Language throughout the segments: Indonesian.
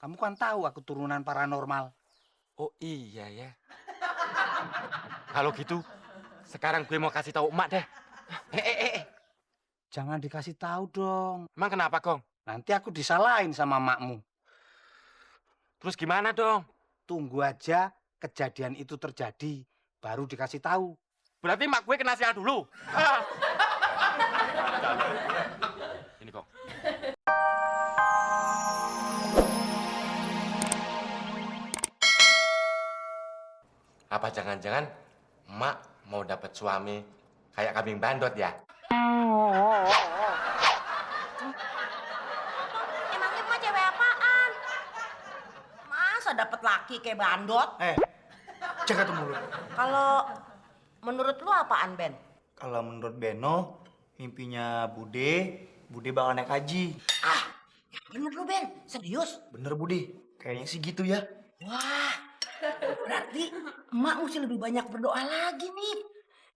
Kamu kan tahu aku turunan paranormal. Oh iya ya. Kalau gitu, sekarang gue mau kasih tahu emak deh. Jangan dikasih tahu dong. Emang kenapa, Gong? Nanti aku disalahin sama makmu. Terus gimana dong? Tunggu aja kejadian itu terjadi, baru dikasih tahu. Berarti emak gue kena sial dulu. Ah. Ini, Gong. Apa jangan-jangan emak mau dapat suami kayak kambing bandot ya? Emangnya emak cewek apaan? Masa dapet laki kayak bandot? Jaga tuh mulut. Kalau menurut lu apaan, Ben? Kalau menurut Beno, mimpinya Bude bakal naik haji. Ah, yang bener lu, Ben. Serius? Bener Bude, kayaknya sih gitu ya. Wah, berarti emak mesti lebih banyak berdoa lagi nih.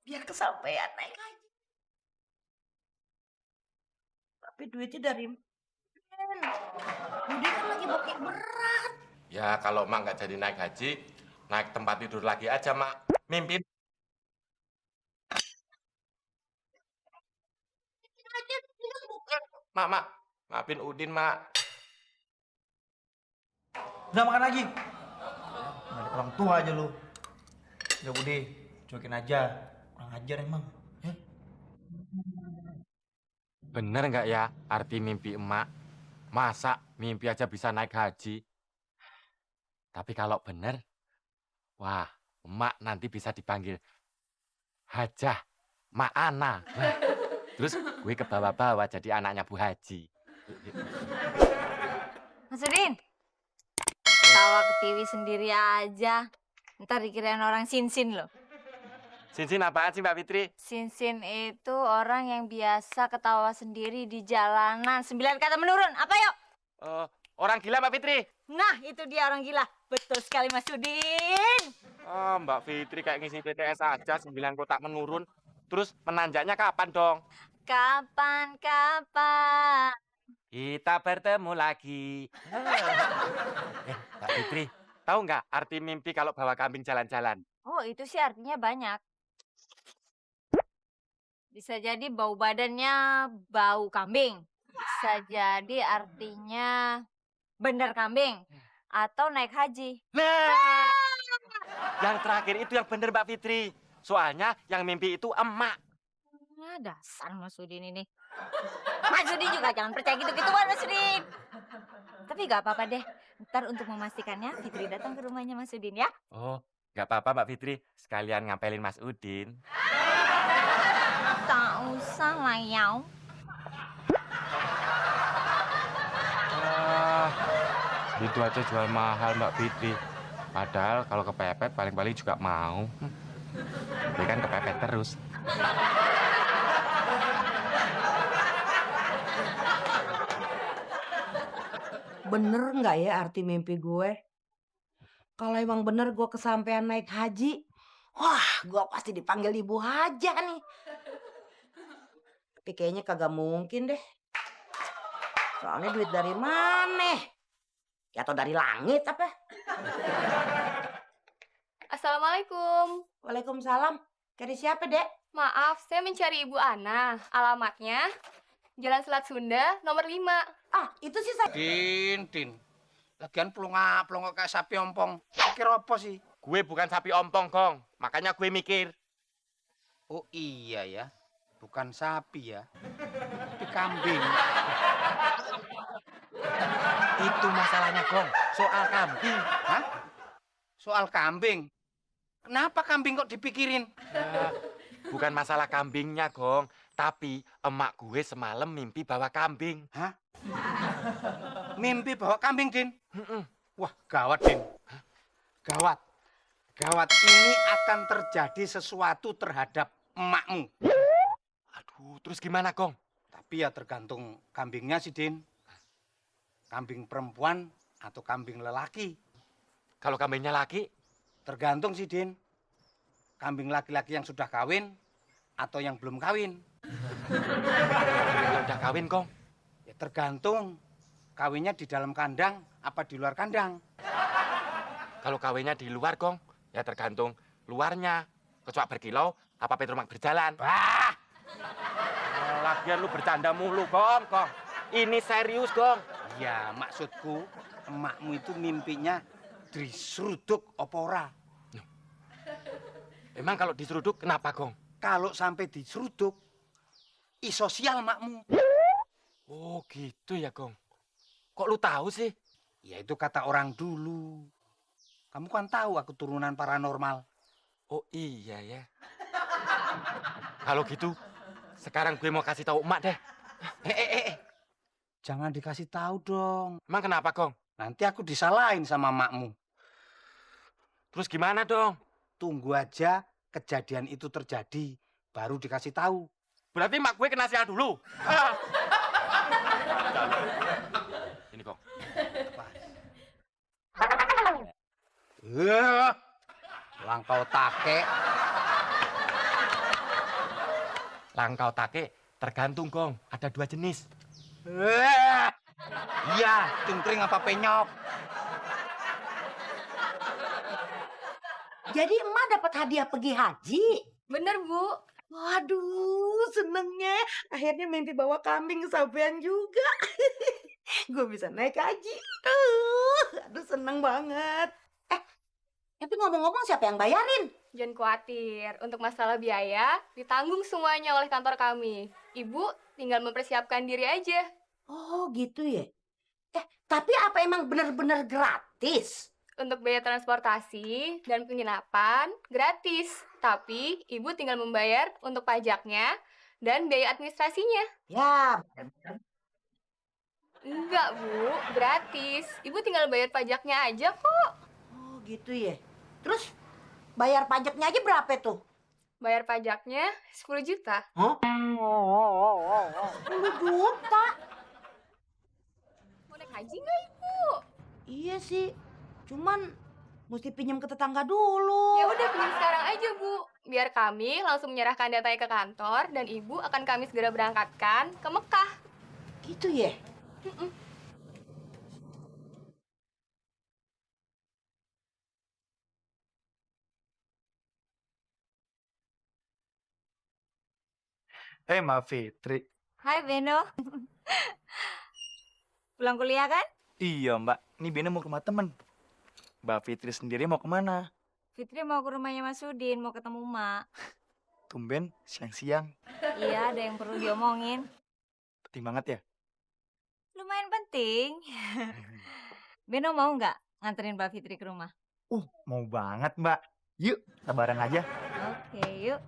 Biar kesampaian naik haji. Tapi duitnya dari Ben. Bude kan lagi bokeh berat. Ya kalau emak nggak jadi naik haji, naik tempat tidur lagi aja, Mak. Mimpi. Mak, maafin Udin, Mak. Udah makan lagi. Ada orang tua aja lu. Udah Bude, cuekin aja. Kurang ajar emang. Ya? Bener nggak ya arti mimpi emak? Masa mimpi aja bisa naik haji? Tapi kalau bener, wah, emak nanti bisa dipanggil Hajah Ma'ana. Wah, terus gue ke bawah-bawah jadi anaknya Bu Haji. Mas Udin, tawa ke TV sendiri aja. Ntar dikirain orang sinsin loh. Sinsin apaan sih Mbak Fitri? Sinsin itu orang yang biasa ketawa sendiri di jalanan. 9 kata menurun, apa yuk? Orang gila Mbak Fitri. Nah, itu dia orang gila. Betul sekali Mas Udin. Oh, Mbak Fitri kayak ngisi PTS aja 9 kotak menurun. Terus menanjaknya kapan dong? Kapan-kapan. Kita bertemu lagi. Mbak Fitri, tahu nggak arti mimpi kalau bawa kambing jalan-jalan? Oh, itu sih artinya banyak. Bisa jadi bau badannya bau kambing. Bisa jadi artinya bener kambing. Atau naik haji. Nah, yang terakhir itu yang bener Mbak Fitri. Soalnya yang mimpi itu emak. Nah, dasar Mas Udin ini. Mas Udin juga jangan percaya gitu-gituan Mas Udin. Tapi gak apa-apa deh. Ntar untuk memastikannya Fitri datang ke rumahnya Mas Udin ya. Oh, nggak apa-apa Mbak Fitri. Sekalian ngapelin Mas Udin. Tak usah lah yaw. Itu aja jual mahal Mbak Fitri. Padahal kalau kepepet paling-paling juga mau. Dia kan kepepet terus. Bener nggak ya arti mimpi gue? Kalau emang bener gue kesampean naik haji, wah gue pasti dipanggil ibu haja nih. Tapi kayaknya kagak mungkin deh. Soalnya duit dari mana? Ya atau dari langit apa? Assalamualaikum. Waalaikumsalam. Cari siapa, Dek? Maaf, saya mencari Ibu Ana. Alamatnya Jalan Selat Sunda, nomor 5. Ah, itu sih saya. Tin. Lagian pelongo kayak sapi ompong. Kira apa sih? Gue bukan sapi ompong, Gong. Makanya gue mikir. Oh iya ya. Bukan sapi ya. Tapi kambing. Itu masalahnya, Gong. Soal kambing. Hah? Soal kambing? Kenapa kambing kok dipikirin? Bukan masalah kambingnya, Gong. Tapi emak gue semalam mimpi bawa kambing. Hah? Mimpi bawa kambing, Din? Wah, gawat, Din. Gawat. Gawat, ini akan terjadi sesuatu terhadap emakmu. Aduh, terus gimana, Gong? Tapi ya tergantung kambingnya sih, Din. Kambing perempuan atau kambing lelaki. Kalau kambingnya laki, Tergantung sih, Din. Kambing laki-laki yang sudah kawin atau yang belum kawin. kalau udah kawin, Gong. Ya tergantung. kawinnya di dalam kandang apa di luar kandang? Kalau kawinnya di luar, Gong, ya tergantung luarnya. Kecuali berkilau, apa Petromak berjalan. Wah, Lagian lu bercanda mulu, Gong. Ini serius, Gong. ya maksudku emakmu itu mimpinya diseruduk apa ora? Emang kalau diseruduk kenapa, Gong? Kalau sampai diseruduk, isosial makmu. Oh gitu ya, Gong. Kok lu tahu sih? Ya itu kata orang dulu. Kamu kan tahu aku turunan paranormal. Oh iya ya. Kalau gitu, sekarang gue mau kasih tahu emak deh. Jangan dikasih tahu dong. Emang kenapa, Gong? Nanti aku disalahin sama makmu. Terus gimana dong? Tunggu aja kejadian itu terjadi, baru dikasih tahu. Berarti emak gue kena sial dulu. Ini, Gong. Langkau take. Langkau take tergantung, Gong. Ada 2 jenis. Iya, cungkring apa penyok. Jadi emak dapat hadiah pergi haji. Bener, Bu. Waduh, senengnya. Akhirnya mimpi bawa kambing kesampean juga. Gue bisa naik haji. Aduh, seneng banget. Tapi ngomong-ngomong siapa yang bayarin? Jangan khawatir, untuk masalah biaya ditanggung semuanya oleh kantor kami. Ibu tinggal mempersiapkan diri aja. Oh, gitu ya. Tapi apa emang bener-bener gratis? Untuk biaya transportasi dan penginapan gratis. Tapi ibu tinggal membayar untuk pajaknya dan biaya administrasinya. Ya, Enggak, Bu. Gratis. Ibu tinggal bayar pajaknya aja kok. oh gitu ya. Terus bayar pajaknya aja berapa tuh? Bayar pajaknya 10 juta. 10 juta. Mau naik haji nggak, Ibu? Iya sih. Cuman mesti pinjam ke tetangga dulu. Ya udah pinjam sekarang aja, Bu. Biar kami langsung menyerahkan datanya ke kantor dan Ibu akan kami segera berangkatkan ke Mekah. Gitu ya. Mbak Fitri. Hai Beno. Pulang kuliah kan? Iya Mbak, ini Beno mau ke rumah temen. Mbak Fitri sendiri mau kemana? Fitri mau ke rumahnya Mas Udin, mau ketemu Mak. Tumben siang-siang. Iya, ada yang perlu diomongin. Penting banget ya? Lumayan penting. Beno mau nggak nganterin Mbak Fitri ke rumah? Mau banget Mbak. Yuk, kita bareng aja. Oke, yuk.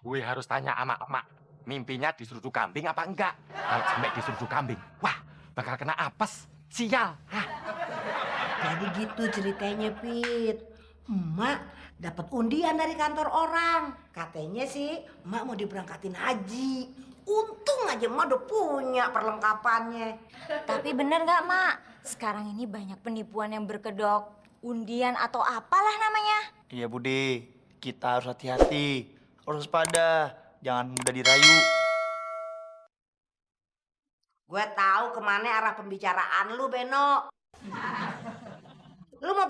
Gue harus tanya sama emak. Mimpinya diseruduk kambing apa enggak? Kalau sampai diseruduk kambing, wah, bakal kena apes. Sial. Hah. Jadi gitu ceritanya, Pit. Emak dapat undian dari kantor orang. Katanya sih emak mau diberangkatin haji. Untung aja emak udah punya perlengkapannya. Tapi bener nggak, Mak? Sekarang ini banyak penipuan yang berkedok. Undian atau apalah namanya. Iya Bude, kita harus hati-hati. Harus waspada, jangan mudah dirayu. Gue tahu kemana arah pembicaraan lu, Beno. Lu mau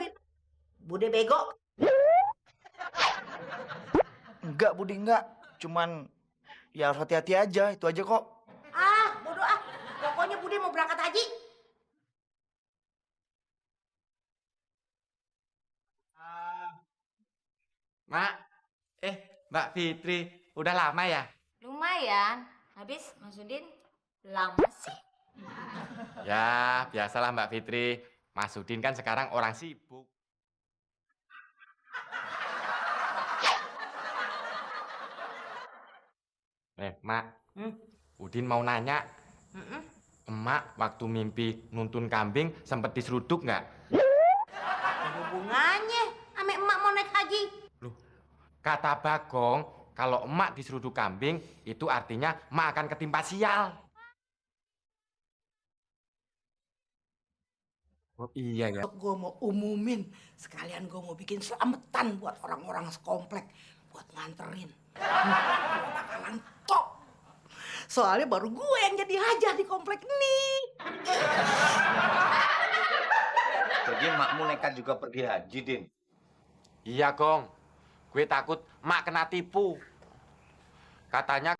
Bude bego? Enggak Bude, enggak. Cuman ya harus hati-hati aja, itu aja kok. Ah, bodoh ah. Pokoknya Bude mau berangkat haji. Mak, Mbak Fitri, udah lama ya? Lumayan. Habis Mas Udin lama sih. Ya, biasalah Mbak Fitri. Mas Udin kan sekarang orang sibuk. Mak. Udin mau nanya. Emak waktu mimpi nuntun kambing sempet diseruduk nggak? Hubungannya ame emak mau naik haji. Kata Bagong, kalau emak diseruduk kambing, itu artinya emak akan ketimpa sial. Oh iya ya. Gue mau umumin. Sekalian gue mau bikin selamatan buat orang-orang sekomplek. Buat nganterin. Gue bakalan top. Soalnya baru gue yang jadi hajah di komplek ini. Jadi makmu nekat juga pergi haji, Din. Iya, Gong. Gue takut mak kena tipu. Katanya